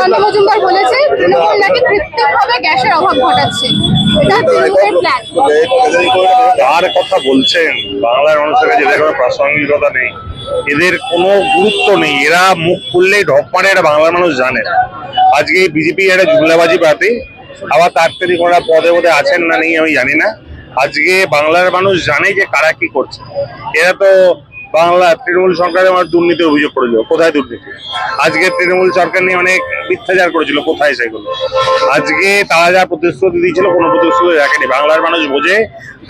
সুকান্ত মজুমদার বলেছে তৃণমূল নাকি কৃত্রিমভাবে গ্যাসের অভাব ঘটাচ্ছে, এটা তৃণমূলের প্ল্যান। কার কথা বলছেন? বাংলার মানুষের কাছে এদের কোনো প্রাসঙ্গিকতা নেই, এদের কোনো গুরুত্ব নেই। এরা মুখ খুললেই ঢপ মারে, এটা বাংলার মানুষ জানে। আজকে বিজেপি একটা জুমলাবাজি পার্টি, আবার তার থেকে ওরা পদে পদে আছেন না নেই আমি জানি না। আজকে বাংলার মানুষ জানে যে কারা কি করছে। এরা তো বাংলা তৃণমূল সরকারের আমার দুর্নীতির অভিযোগ করেছিল, কোথায় দুর্নীতি? আজকে তৃণমূল সরকার নিয়ে অনেক মিথ্যাচার করেছিল, কোথায় সেগুলো? আজকে তারা যা প্রতিশ্রুতি দিয়েছিল কোনো প্রতিশ্রুতি রাখেনি। বাংলার মানুষ বোঝে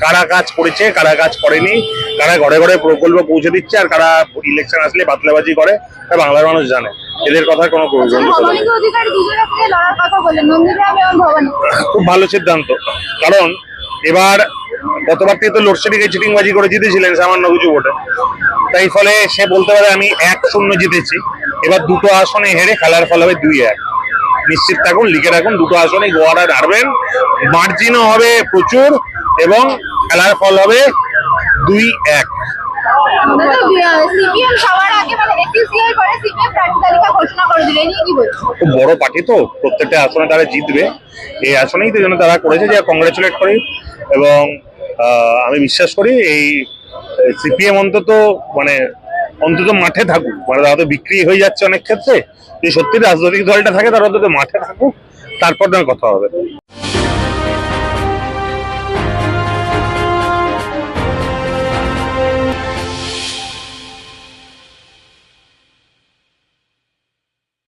কারা কাজ করেছে, কারা কাজ করেনি, কারা ঘরে ঘরে প্রকল্প পৌঁছে দিচ্ছে, আর কারা ইলেকশন আসলে বাতলাবাজি করে, তা বাংলার মানুষ জানে। এদের কথা কোনো প্রয়োজন নেই। খুব ভালো সিদ্ধান্ত, কারণ এবার গতবার থেকে তো লোডশেডিং এ চিটিংবাজি করে জিতেছিলেন সামান্য কিছু ভোটে, তাই ফলে সে বলতে পারে আমি 1-0 জিতেছি। এবার দুটো আসনে হেরে খেলার ফল হবে 2-1। নিশ্চিত থাকুন, লিখে রাখুন, দুটো আসনে গোয়ারা হারবেন, মার্জিনও হবে প্রচুর এবং খেলার ফল হবে 2-1। খুব বড় পার্টি তো, প্রত্যেকটা আসনে তারা জিতবে, এই আসনেই তো জন্য তারা করেছে, যে কংগ্রেচুলেট করি। এবং আমি বিশ্বাস করি এই সিপিএম অন্তত মাঠে থাকুক, মানে তারা তো বিক্রি হয়ে যাচ্ছে অনেক ক্ষেত্রে, যে সত্যি রাজনৈতিক দলটা থাকে তারা অন্তত মাঠে থাকুক, তারপর কথা হবে।